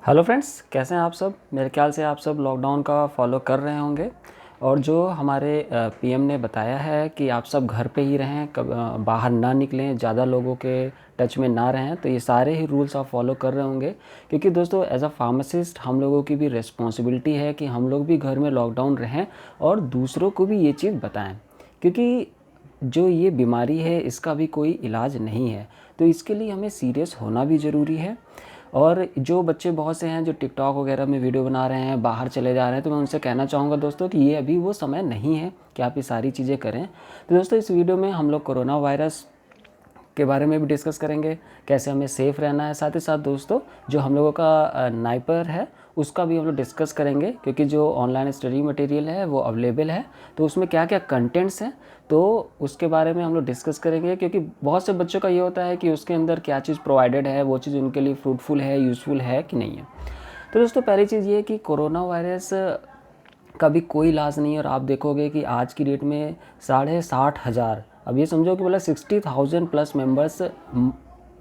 Hello friends, कैसे हैं आप सब। मेरे ख्याल से आप सब लॉकडाउन का फॉलो कर रहे होंगे और जो हमारे पीएम ने बताया है कि आप सब घर पे ही रहें, बाहर ना निकलें, ज़्यादा लोगों के टच में ना रहें, तो ये सारे ही रूल्स आप फॉलो कर रहे होंगे। क्योंकि दोस्तों एज अ फार्मासिस्ट हम लोगों की भी रिस्पॉन्सिबिलिटी है कि हम लोग भी घर में लॉकडाउन रहें और दूसरों को भी ये चीज़ बताएं। क्योंकि जो ये बीमारी है इसका भी कोई इलाज नहीं है, तो इसके लिए हमें सीरियस होना भी ज़रूरी है। और जो बच्चे बहुत से हैं जो टिकटॉक वगैरह में वीडियो बना रहे हैं, बाहर चले जा रहे हैं, तो मैं उनसे कहना चाहूँगा दोस्तों कि ये अभी वो समय नहीं है कि आप ये सारी चीज़ें करें। तो दोस्तों इस वीडियो में हम लोग कोरोना वायरस के बारे में भी डिस्कस करेंगे, कैसे हमें सेफ़ रहना है। साथ ही साथ दोस्तों जो हम लोगों का नाइपर है उसका भी हम लोग डिस्कस करेंगे, क्योंकि जो ऑनलाइन स्टडी मटेरियल है वो अवेलेबल है, तो उसमें क्या क्या कंटेंट्स हैं तो उसके बारे में हम लोग डिस्कस करेंगे। क्योंकि बहुत से बच्चों का ये होता है कि उसके अंदर क्या चीज़ प्रोवाइडेड है, वो चीज़ उनके लिए फ्रूटफुल है, यूज़फुल है कि नहीं है। तो दोस्तों पहली चीज़ ये है कि कोरोना वायरस का भी कोई इलाज नहीं है। और आप देखोगे कि आज की डेट में 60,500, अब ये समझो कि मतलब 60,000 प्लस मेंबर्स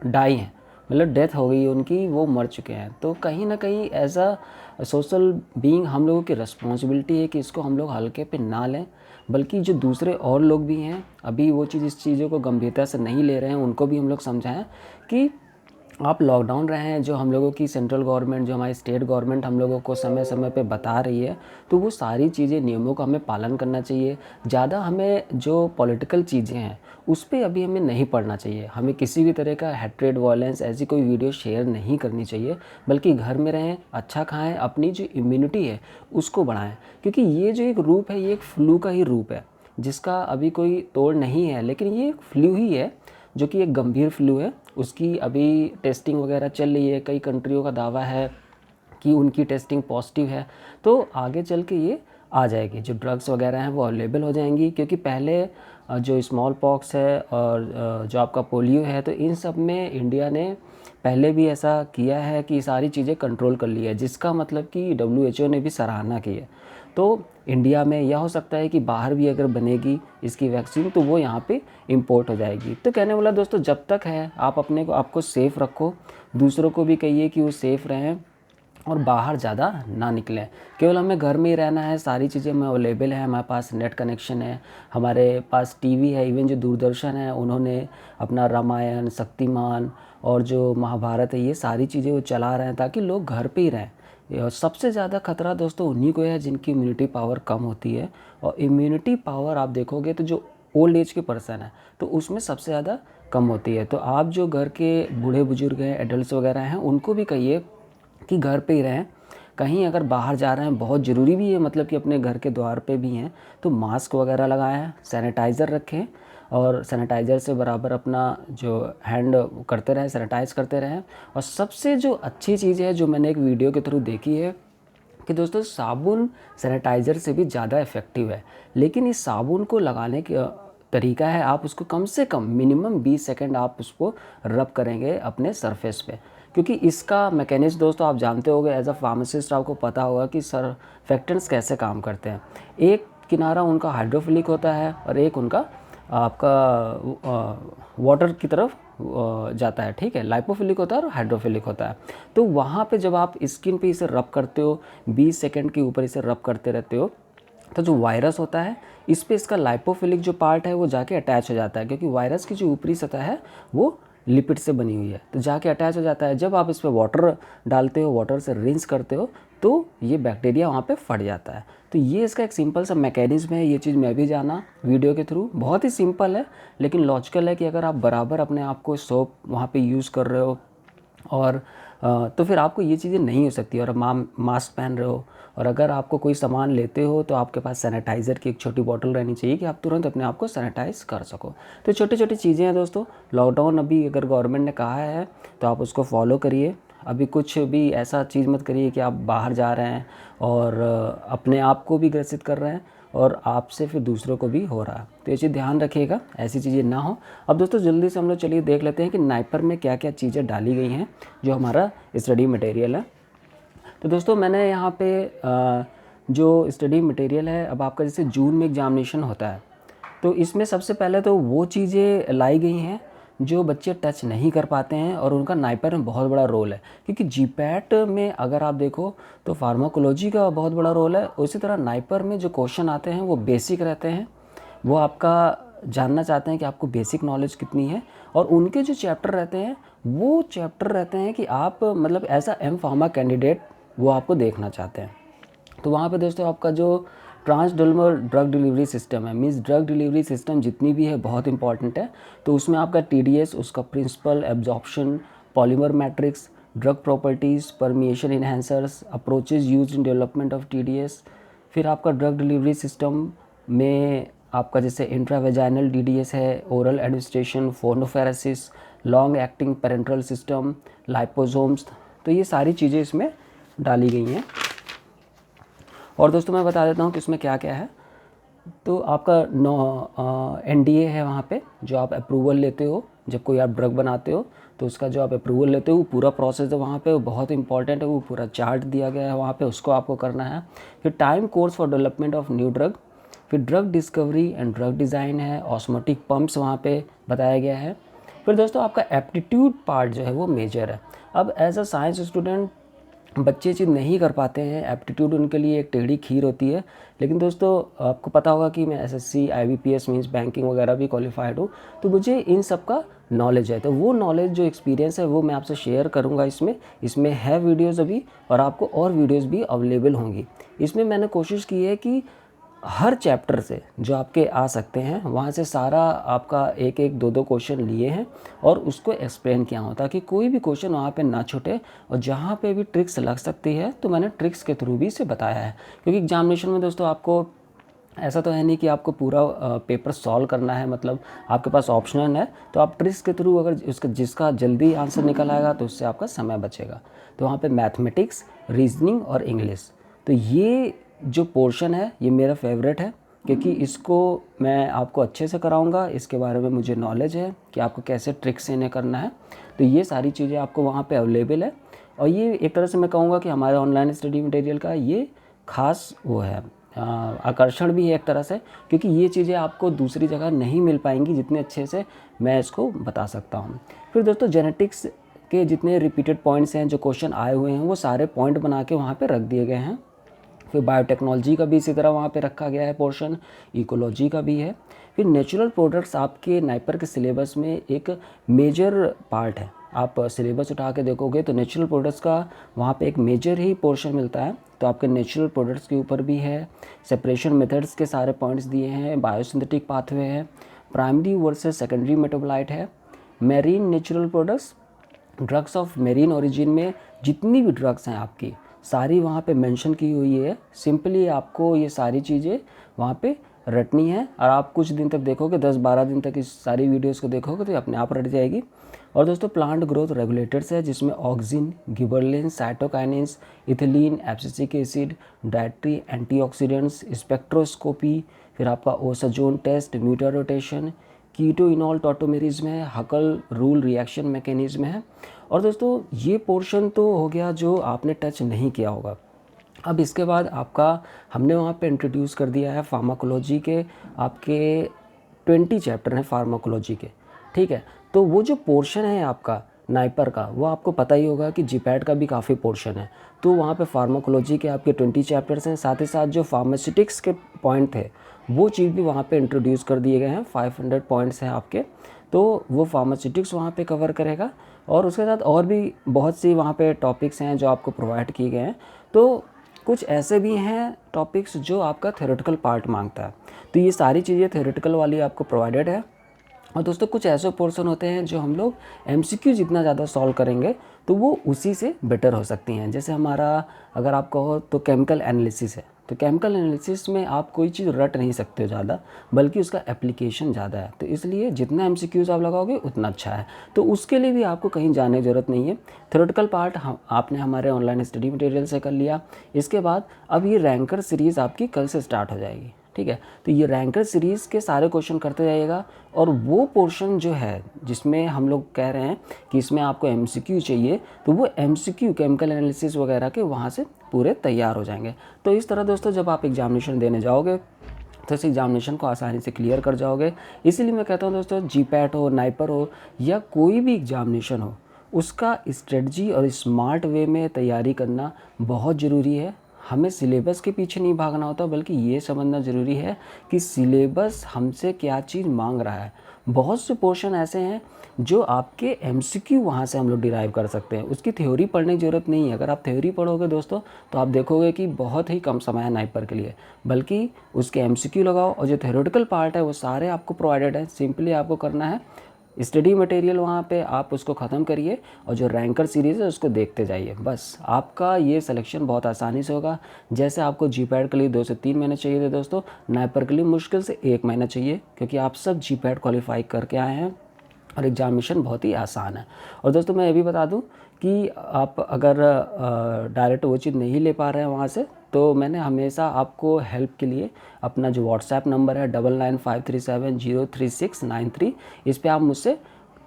डाई हैं, मतलब डेथ हो गई उनकी, वो मर चुके हैं। तो कहीं ना कहीं एज अ सोशल बीइंग हम लोगों की रिस्पॉन्सिबिलिटी है कि इसको हम लोग हल्के पे ना लें, बल्कि जो दूसरे और लोग भी हैं अभी वो चीज़ इस चीज़ों को गंभीरता से नहीं ले रहे हैं, उनको भी हम लोग समझाएं कि आप लॉकडाउन रहे हैं। जो हम लोगों की सेंट्रल गवर्नमेंट, जो हमारी स्टेट गवर्नमेंट हम लोगों को समय समय पे बता रही है, तो वो सारी चीज़ें, नियमों का हमें पालन करना चाहिए। ज़्यादा हमें जो पॉलिटिकल चीज़ें हैं उस पर अभी हमें नहीं पढ़ना चाहिए। हमें किसी भी तरह का हेट्रेड, वायलेंस, ऐसी कोई वीडियो शेयर नहीं करनी चाहिए, बल्कि घर में रहें, अच्छा खाएं, अपनी जो इम्यूनिटी है उसको बढ़ाएं। क्योंकि ये जो एक रूप है ये एक फ्लू का ही रूप है, जिसका अभी कोई तोड़ नहीं है, लेकिन ये एक फ्लू ही है जो कि एक गंभीर फ्लू है। उसकी अभी टेस्टिंग वगैरह चल रही है, कई कंट्रियों का दावा है कि उनकी टेस्टिंग पॉजिटिव है, तो आगे चल के ये आ जाएगी, जो ड्रग्स वगैरह हैं वो अवेलेबल हो जाएंगी। क्योंकि पहले जो स्मॉल पॉक्स है और जो आपका पोलियो है, तो इन सब में इंडिया ने पहले भी ऐसा किया है कि सारी चीज़ें कंट्रोल कर ली है, जिसका मतलब कि WHO ने भी सराहना की है। तो इंडिया में यह हो सकता है कि बाहर भी अगर बनेगी इसकी वैक्सीन तो वो यहाँ पे इंपोर्ट हो जाएगी। तो कहने वाला दोस्तों जब तक है आप अपने को, आपको सेफ़ रखो, दूसरों को भी कहिए कि वो सेफ़ रहें और बाहर ज़्यादा ना निकलें। केवल हमें घर में ही रहना है, सारी चीज़ें हमें अवेलेबल है, हमारे पास नेट कनेक्शन है, हमारे पास टीवी है, इवन जो दूरदर्शन है उन्होंने अपना रामायण, शक्तिमान और जो महाभारत है ये सारी चीज़ें वो चला रहे हैं ताकि लोग घर पे ही रहें। और सबसे ज़्यादा खतरा दोस्तों उन्हीं को है जिनकी इम्यूनिटी पावर कम होती है। और इम्यूनिटी पावर आप देखोगे तो जो ओल्ड एज के पर्सन है तो उसमें सबसे ज़्यादा कम होती है। तो आप जो घर के बूढ़े बुजुर्ग हैं, एडल्ट्स वगैरह हैं, उनको भी कहिए कि घर पे ही रहें। कहीं अगर बाहर जा रहे हैं, बहुत ज़रूरी भी है, मतलब कि अपने घर के द्वार पे भी हैं, तो मास्क वगैरह लगाएं, सैनिटाइज़र रखें और सैनिटाइज़र से बराबर अपना जो हैंड करते रहें, सैनिटाइज़ करते रहें। और सबसे जो अच्छी चीज़ है जो मैंने एक वीडियो के थ्रू देखी है कि दोस्तों साबुन सैनिटाइज़र से भी ज़्यादा इफ़ेक्टिव है। लेकिन इस साबुन को लगाने का तरीका है, आप उसको कम से कम मिनिमम 20 सेकंड आप उसको रब करेंगे अपने सरफेस पे। क्योंकि इसका मैकेनिज़्म दोस्तों आप जानते होंगे, एज अ फार्मासिस्ट आपको पता होगा कि सरफेक्टेंट्स कैसे काम करते हैं। एक किनारा उनका हाइड्रोफिलिक होता है और एक उनका आपका वाटर की तरफ जाता है, ठीक है। लाइपोफिलिक होता है और हाइड्रोफिलिक होता है। तो वहाँ पे जब आप स्किन पे इसे रब करते हो, 20 सेकंड के ऊपर इसे रब करते रहते हो, तो जो वायरस होता है इस पे इसका लाइपोफिलिक जो पार्ट है वो जाके अटैच हो जाता है। क्योंकि वायरस की जो ऊपरी सतह है वो लिपिड से बनी हुई है, तो जाके अटैच हो जाता है। जब आप इस पर वाटर डालते हो, वाटर से रिंस करते हो, तो ये बैक्टीरिया वहाँ पे फट जाता है। तो ये इसका एक सिंपल सा मैकेनिज्म है। ये चीज़ मैं भी जाना वीडियो के थ्रू, बहुत ही सिंपल है लेकिन लॉजिकल है कि अगर आप बराबर अपने आप को सोप वहाँ पे यूज़ कर रहे हो और तो फिर आपको ये चीज़ें नहीं हो सकती। और मास्क पहन रहे हो और अगर आपको कोई सामान लेते हो तो आपके पास सैनिटाइज़र की एक छोटी बॉटल रहनी चाहिए कि आप तुरंत अपने आप को सैनिटाइज़ कर सको। तो छोटी छोटी चीज़ें हैं दोस्तों। लॉकडाउन अभी अगर गवर्नमेंट ने कहा है तो आप उसको फॉलो करिए। अभी कुछ भी ऐसा चीज़ मत करिए कि आप बाहर जा रहे हैं और अपने आप को भी ग्रसित कर रहे हैं और आपसे फिर दूसरों को भी हो रहा है। तो ये चीज़ ध्यान रखिएगा, ऐसी चीज़ें ना हो। अब दोस्तों जल्दी से हम लोग चलिए देख लेते हैं कि नाइपर में क्या क्या चीज़ें डाली गई हैं जो हमारा स्टडी मटेरियल है। तो दोस्तों मैंने यहाँ पे जो स्टडी मटेरियल है, अब आपका जैसे जून में एग्जामिनेशन होता है तो इसमें सबसे पहले तो वो चीज़ें लाई गई हैं जो बच्चे टच नहीं कर पाते हैं और उनका नाइपर में बहुत बड़ा रोल है, क्योंकि जीपैट में अगर आप देखो तो फार्माकोलॉजी का बहुत बड़ा रोल है। उसी तरह नाइपर में जो क्वेश्चन आते हैं वो बेसिक रहते हैं, वो आपका जानना चाहते हैं कि आपको बेसिक नॉलेज कितनी है। और उनके जो चैप्टर रहते हैं वो चैप्टर रहते हैं कि आप मतलब as a M pharma candidate वो आपको देखना चाहते हैं। तो वहाँ पे दोस्तों आपका जो ट्रांसडर्मल ड्रग डिलीवरी सिस्टम है, मीन्स ड्रग डिलीवरी सिस्टम जितनी भी है बहुत इंपॉर्टेंट है। तो उसमें आपका TDS, उसका principle, absorption, polymer matrix, drug properties, permeation enhancers, approaches used in development of TDS। फिर आपका ड्रग डिलीवरी सिस्टम में आपका जैसे इंट्रावेजाइनल DDS है, oral administration, phonophoresis, long acting parenteral system, liposomes. तो ये सारी चीज़ें इसमें डाली गई हैं। और दोस्तों मैं बता देता हूँ कि इसमें क्या क्या है। तो आपका NDA है वहाँ पे, जो आप अप्रूवल लेते हो जब कोई आप ड्रग बनाते हो, तो उसका जो आप अप्रूवल लेते हो वो पूरा प्रोसेस है वहाँ पे, वो बहुत इंपॉर्टेंट है, वो पूरा चार्ट दिया गया है वहाँ पे, उसको आपको करना है। फिर time course for development of new drug, फिर drug discovery and drug design है, ऑस्मोटिक पम्प्स वहाँ पे बताया गया है। फिर दोस्तों आपका एप्टीट्यूड पार्ट जो है वो मेजर है। अब एज अ साइंस स्टूडेंट बच्चे चीज़ नहीं कर पाते हैं, एप्टीट्यूड उनके लिए एक टेढ़ी खीर होती है। लेकिन दोस्तों आपको पता होगा कि मैं SSC IBPS मीन्स बैंकिंग वगैरह भी क्वालिफाइड हूँ, तो मुझे इन सब का नॉलेज है। तो वो नॉलेज जो एक्सपीरियंस है वो मैं आपसे शेयर करूँगा इसमें है वीडियोज़ अभी, और आपको और वीडियोज़ भी अवेलेबल होंगी। इसमें मैंने कोशिश की है कि हर चैप्टर से जो आपके आ सकते हैं वहाँ से सारा आपका एक एक दो दो क्वेश्चन लिए हैं और उसको एक्सप्लेन किया हो, ताकि कोई भी क्वेश्चन वहाँ पे ना छूटे। और जहाँ पे भी ट्रिक्स लग सकती है तो मैंने ट्रिक्स के थ्रू भी इसे बताया है, क्योंकि एग्जामिनेशन में दोस्तों आपको ऐसा तो है नहीं कि आपको पूरा पेपर सॉल्व करना है, मतलब आपके पास ऑप्शनल है। तो आप ट्रिक्स के थ्रू अगर जिसका जल्दी आंसर निकल आएगा तो उससे आपका समय बचेगा। तो वहाँ पे मैथमेटिक्स, रीजनिंग और इंग्लिश, तो ये जो पोर्शन है ये मेरा फेवरेट है, क्योंकि इसको मैं आपको अच्छे से कराऊंगा। इसके बारे में मुझे नॉलेज है कि आपको कैसे ट्रिक्स से इन्हें करना है। तो ये सारी चीज़ें आपको वहाँ पे अवेलेबल है। और ये एक तरह से मैं कहूँगा कि हमारे ऑनलाइन स्टडी मटेरियल का ये खास वो है, आकर्षण भी है एक तरह से, क्योंकि ये चीज़ें आपको दूसरी जगह नहीं मिल पाएंगी जितने अच्छे से मैं इसको बता सकता हूँ। फिर दोस्तों जेनेटिक्स के जितने रिपीटेड पॉइंट्स हैं, जो क्वेश्चन आए हुए हैं, वो सारे पॉइंट बना के वहाँ पे रख दिए गए हैं। फिर बायोटेक्नोलॉजी का भी इसी तरह वहाँ पे रखा गया है पोर्शन, इकोलॉजी का भी है। फिर नेचुरल प्रोडक्ट्स आपके नाइपर के सिलेबस में एक मेजर पार्ट है। आप सिलेबस उठा के देखोगे तो नेचुरल प्रोडक्ट्स का वहाँ पे एक मेजर ही पोर्शन मिलता है। तो आपके नेचुरल प्रोडक्ट्स के ऊपर भी है, सेपरेशन मेथड्स के सारे पॉइंट्स दिए हैं, बायोसिंथेटिक पाथवे है, प्राइमरी वर्सेस सेकेंडरी मेटाबोलाइट है, marine natural products, drugs of marine origin में जितनी भी ड्रग्स हैं आपकी सारी वहाँ पे मेंशन की हुई है। सिंपली आपको ये सारी चीज़ें वहाँ पे रटनी है, और आप कुछ दिन तक देखोगे, 10-12 दिन तक इस सारी वीडियोस को देखोगे तो ये अपने आप रट जाएगी। और दोस्तों प्लांट ग्रोथ रेगुलेटर्स है, जिसमें auxin, gibberellin, cytokinins, ethylene, abscisic acid, dietary antioxidants, spectroscopy, फिर आपका ओसाजोन टेस्ट, म्यूटा रोटेशन, कीटो इनॉल टॉटोमेरिज्म है, हकल रूल रिएक्शन मैकेनिज्म है। और दोस्तों ये पोर्शन तो हो गया जो आपने टच नहीं किया होगा। अब इसके बाद आपका हमने वहाँ पे इंट्रोड्यूस कर दिया है फार्माकोलॉजी के आपके 20 चैप्टर हैं फार्माकोलॉजी के, ठीक है। तो वो जो पोर्शन है आपका नाइपर का, वो आपको पता ही होगा कि जीपैट का भी काफ़ी पोर्शन है। तो वहाँ पे फार्माकोलॉजी के आपके 20 चैप्टर्स हैं, साथ ही साथ जो फार्मास्यूटिक्स के पॉइंट थे वो चीज़ भी वहाँ पे इंट्रोड्यूस कर दिए गए हैं। 500 पॉइंट्स हैं आपके, तो वो फार्मास्यूटिक्स वहाँ पे कवर करेगा। और उसके साथ और भी बहुत सी वहाँ पे टॉपिक्स हैं जो आपको प्रोवाइड किए गए हैं। तो कुछ ऐसे भी हैं टॉपिक्स जो आपका थ्योरेटिकल पार्ट मांगता है, तो ये सारी चीज़ें थ्योरेटिकल वाली आपको प्रोवाइडेड है। और दोस्तों कुछ ऐसे पोर्शन होते हैं जो हम लोग MCQ जितना ज़्यादा सॉल्व करेंगे तो वो उसी से बेटर हो सकती हैं। जैसे हमारा अगर आप कहो तो केमिकल एनालिसिस है, तो केमिकल एनालिसिस में आप कोई चीज़ रट नहीं सकते हो ज़्यादा, बल्कि उसका एप्लीकेशन ज़्यादा है। तो इसलिए जितना MCQs आप लगाओगे उतना अच्छा है। तो उसके लिए भी आपको कहीं जाने की ज़रूरत नहीं है। थ्योरेटिकल पार्ट आपने हमारे ऑनलाइन स्टडी मटेरियल से कर लिया। इसके बाद अब ये रैंकर सीरीज़ आपकी कल से स्टार्ट हो जाएगी, ठीक है। तो ये रैंकर सीरीज़ के सारे क्वेश्चन करते जाइएगा। और वो पोर्शन जो है जिसमें हम लोग कह रहे हैं कि इसमें आपको MCQ चाहिए, तो वो MCQ केमिकल एनालिसिस वगैरह के वहाँ से पूरे तैयार हो जाएंगे। तो इस तरह दोस्तों जब आप एग्जामिनेशन देने जाओगे तो इस एग्जामिनेशन को आसानी से क्लियर कर जाओगे। इसीलिए मैं कहता हूँ दोस्तों, जीपैट हो, नाइपर हो या कोई भी एग्जामिनेशन हो, उसका स्ट्रेटजी और स्मार्ट वे में तैयारी करना बहुत ज़रूरी है। हमें सिलेबस के पीछे नहीं भागना होता, बल्कि ये समझना ज़रूरी है कि सिलेबस हमसे क्या चीज़ मांग रहा है। बहुत से पोर्शन ऐसे हैं जो आपके एमसीक्यू वहाँ से हम लोग डिराइव कर सकते हैं, उसकी थ्योरी पढ़ने की ज़रूरत नहीं है। अगर आप थ्योरी पढ़ोगे दोस्तों तो आप देखोगे कि बहुत ही कम समय है नाइपर के लिए, बल्कि उसके एमसीक्यू लगाओ और जो थ्योरेटिकल पार्ट है वो सारे आपको प्रोवाइडेड है। सिंपली आपको करना है स्टडी मटेरियल वहाँ पे आप उसको ख़त्म करिए और जो रैंकर सीरीज़ है उसको देखते जाइए। बस आपका ये सिलेक्शन बहुत आसानी से होगा। जैसे आपको जीपैट के लिए 2 से 3 महीने चाहिए थे दोस्तों, नाइपर के लिए मुश्किल से 1 महीना चाहिए, क्योंकि आप सब जीपैट क्वालिफाई करके आए हैं और एग्जामिनेशन बहुत ही आसान है। और दोस्तों मैं ये भी बता दूं कि आप अगर डायरेक्ट वो चीज़ नहीं ले पा रहे हैं वहाँ से, तो मैंने हमेशा आपको हेल्प के लिए अपना जो व्हाट्सएप नंबर है 9953703693, इस पर आप मुझसे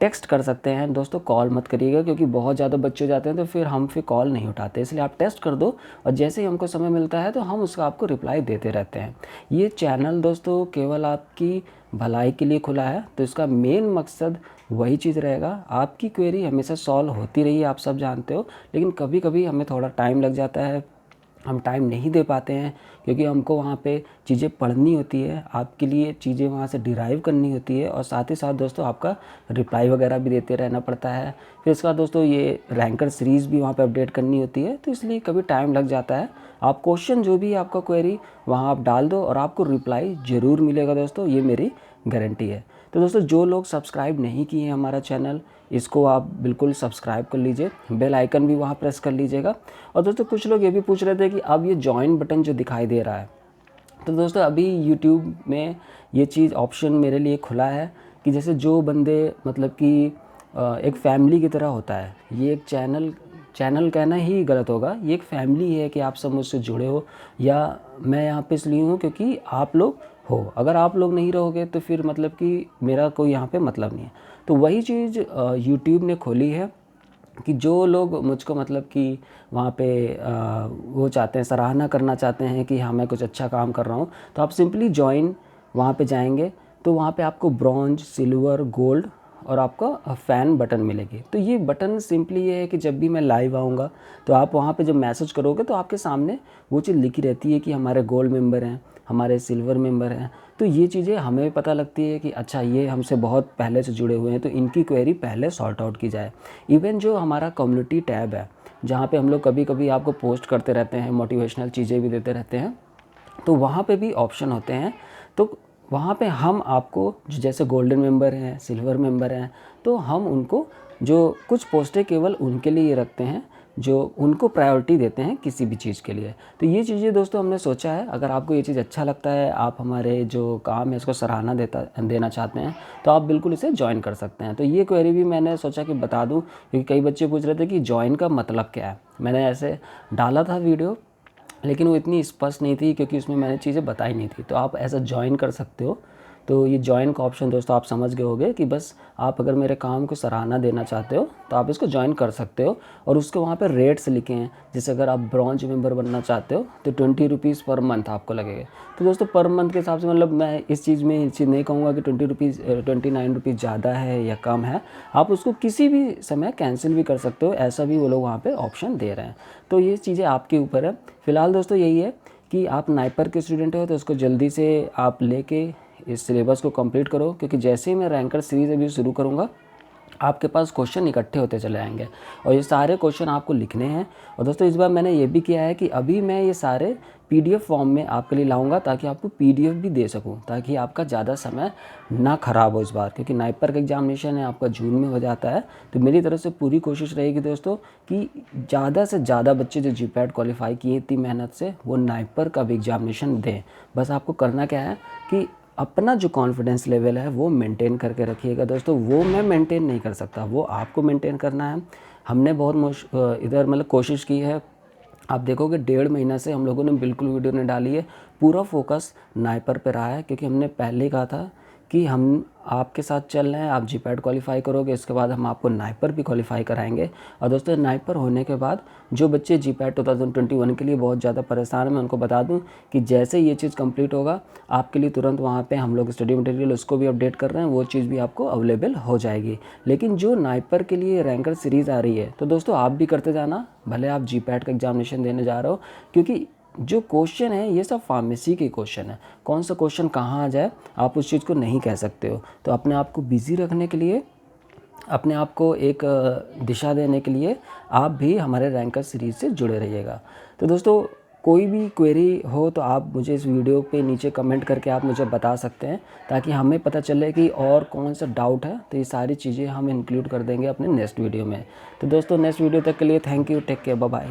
टेक्स्ट कर सकते हैं दोस्तों। कॉल मत करिएगा, क्योंकि बहुत ज़्यादा बच्चे हो जाते हैं तो फिर हम कॉल नहीं उठाते, इसलिए आप टेक्स्ट कर दो और जैसे ही हमको समय मिलता है तो हम उसका आपको रिप्लाई देते रहते हैं। ये चैनल दोस्तों केवल आपकी भलाई के लिए खुला है, तो इसका मेन मकसद वही चीज़ रहेगा। आपकी क्वेरी हमेशा सॉल्व होती रही है, आप सब जानते हो, लेकिन कभी कभी हमें थोड़ा टाइम लग जाता है, हम टाइम नहीं दे पाते हैं, क्योंकि हमको वहाँ पे चीज़ें पढ़नी होती है, आपके लिए चीज़ें वहाँ से डिराइव करनी होती है, और साथ ही साथ दोस्तों आपका रिप्लाई वगैरह भी देते रहना पड़ता है। फिर इसके बाद दोस्तों ये रैंकर सीरीज़ भी वहाँ पे अपडेट करनी होती है, तो इसलिए कभी टाइम लग जाता है। आप क्वेश्चन जो भी आपका क्वेरी वहाँ आप डाल दो और आपको रिप्लाई ज़रूर मिलेगा दोस्तों, ये मेरी गारंटी है। तो दोस्तों जो लोग सब्सक्राइब नहीं किए हैं हमारा चैनल, इसको आप बिल्कुल सब्सक्राइब कर लीजिए, बेल आइकन भी वहाँ प्रेस कर लीजिएगा। और दोस्तों कुछ लोग ये भी पूछ रहे थे कि अब ये जॉइन बटन जो दिखाई दे रहा है, तो दोस्तों अभी यूट्यूब में ये चीज़ ऑप्शन मेरे लिए खुला है कि जैसे जो बंदे मतलब कि एक फैमिली की तरह होता है, ये एक चैनल कहना ही गलत होगा, ये एक फैमिली है कि आप सब मुझसे जुड़े हो, या मैं यहाँ पे इसलिए हूँ क्योंकि आप लोग हो। अगर आप लोग नहीं रहोगे तो फिर मतलब कि मेरा कोई यहाँ पे मतलब नहीं है। तो वही चीज़ यूट्यूब ने खोली है कि जो लोग मुझको मतलब कि वहाँ पे वो चाहते हैं, सराहना करना चाहते हैं कि हाँ मैं कुछ अच्छा काम कर रहा हूँ, तो आप सिंपली जॉइन वहाँ पे जाएंगे, तो वहाँ पे आपको ब्रॉन्ज, सिल्वर, गोल्ड और आपका फ़ैन बटन मिलेगी। तो ये बटन सिंपली ये है कि जब भी मैं लाइव आऊँगा तो आप वहाँ पे जब मैसेज करोगे तो आपके सामने वो चीज़ लिखी रहती है कि हमारे गोल्ड मेंबर हैं, हमारे सिल्वर मेंबर हैं। तो ये चीज़ें हमें पता लगती है कि अच्छा ये हमसे बहुत पहले से जुड़े हुए हैं, तो इनकी क्वेरी पहले सॉर्ट आउट की जाए। इवन जो हमारा कम्युनिटी टैब है, जहाँ पे हम लोग कभी कभी आपको पोस्ट करते रहते हैं, मोटिवेशनल चीज़ें भी देते रहते हैं, तो वहाँ पे भी ऑप्शन होते हैं। तो वहाँ पे हम आपको जैसे गोल्डन मेंबर हैं, सिल्वर मेंबर हैं, तो हम उनको जो कुछ पोस्टें केवल उनके लिए रखते हैं, जो उनको प्रायोरिटी देते हैं किसी भी चीज़ के लिए। तो ये चीज़ें दोस्तों हमने सोचा है, अगर आपको ये चीज़ अच्छा लगता है, आप हमारे जो काम है इसको सराहना देना चाहते हैं, तो आप बिल्कुल इसे ज्वाइन कर सकते हैं। तो ये क्वेरी भी मैंने सोचा कि बता दूं, क्योंकि कई बच्चे पूछ रहे थे कि ज्वाइन का मतलब क्या है। मैंने ऐसे डाला था वीडियो, लेकिन वो इतनी स्पष्ट नहीं थी क्योंकि उसमें मैंने चीज़ें बताई नहीं थी। तो आप ऐसा ज्वाइन कर सकते हो। तो ये ज्वाइन का ऑप्शन दोस्तों आप समझ गए होंगे कि बस आप अगर मेरे काम को सराहना देना चाहते हो तो आप इसको ज्वाइन कर सकते हो। और उसके वहाँ पे रेट्स लिखे हैं, जैसे अगर आप ब्रॉन्ज मेंबर बनना चाहते हो तो 20 रुपीज़ पर मंथ आपको लगेगा। तो दोस्तों पर मंथ के हिसाब से मतलब मैं इस चीज़ में ये चीज़ नहीं कहूँगा कि 29 रुपीज़ ज़्यादा है या कम है। आप उसको किसी भी समय कैंसिल भी कर सकते हो, ऐसा भी वो लोग वहाँ पर ऑप्शन दे रहे हैं। तो ये चीज़ें आपके ऊपर है। फ़िलहाल दोस्तों यही है कि आप नाइपर के स्टूडेंट हो तो उसको जल्दी से आप लेके इस सिलेबस को कंप्लीट करो, क्योंकि जैसे ही मैं रैंकर सीरीज़ अभी शुरू करूँगा आपके पास क्वेश्चन इकट्ठे होते चले आएंगे और ये सारे क्वेश्चन आपको लिखने हैं। और दोस्तों इस बार मैंने ये भी किया है कि अभी मैं ये सारे पीडीएफ फॉर्म में आपके लिए लाऊंगा, ताकि आपको पीडीएफ भी दे सकूं, ताकि आपका ज़्यादा समय ना ख़राब हो इस बार, क्योंकि नाइपर का एग्जामिनेशन है आपका जून में हो जाता है। तो मेरी तरफ से पूरी कोशिश रहेगी दोस्तों कि ज़्यादा से ज़्यादा बच्चे जो जीपैट क्वालिफाई किए इतनी मेहनत से, वो नाइपर का भी एग्जामिनेशन दें। बस आपको करना क्या है कि अपना जो कॉन्फिडेंस लेवल है वो मेंटेन करके रखिएगा दोस्तों। वो मैं मेंटेन नहीं कर सकता, वो आपको मेंटेन करना है। हमने बहुत इधर मतलब कोशिश की है। आप देखोगे 1.5 महीना से हम लोगों ने बिल्कुल वीडियो नहीं डाली है, पूरा फोकस नाइपर पे रहा है, क्योंकि हमने पहले कहा था कि हम आपके साथ चल रहे हैं। आप जीपैट क्वालिफाई करोगे, इसके बाद हम आपको नाइपर भी क्वालिफाई कराएंगे। और दोस्तों नाइपर होने के बाद जो बच्चे जीपैट 2021 के लिए बहुत ज़्यादा परेशान हैं, मैं उनको बता दूं कि जैसे ये चीज़ कंप्लीट होगा आपके लिए तुरंत वहाँ पे हम लोग स्टडी मटेरियल उसको भी अपडेट कर रहे हैं, वो चीज़ भी आपको अवेलेबल हो जाएगी। लेकिन जो नाइपर के लिए रैंकर सीरीज़ आ रही है, तो दोस्तों आप भी करते जाना, भले आप जीपैट का एग्जामिनेशन देने जा रहे हो, क्योंकि जो क्वेश्चन है ये सब फार्मेसी के क्वेश्चन है। कौन सा क्वेश्चन कहाँ आ जाए आप उस चीज़ को नहीं कह सकते हो। तो अपने आप को बिज़ी रखने के लिए, अपने आप को एक दिशा देने के लिए आप भी हमारे रैंकर सीरीज़ से जुड़े रहिएगा। तो दोस्तों कोई भी क्वेरी हो तो आप मुझे इस वीडियो पे नीचे कमेंट करके आप मुझे बता सकते हैं, ताकि हमें पता चले कि और कौन सा डाउट है। तो ये सारी चीज़ें हम इंक्लूड कर देंगे अपने नेक्स्ट वीडियो में। तो दोस्तों नेक्स्ट वीडियो तक के लिए thank you, take care, bye bye.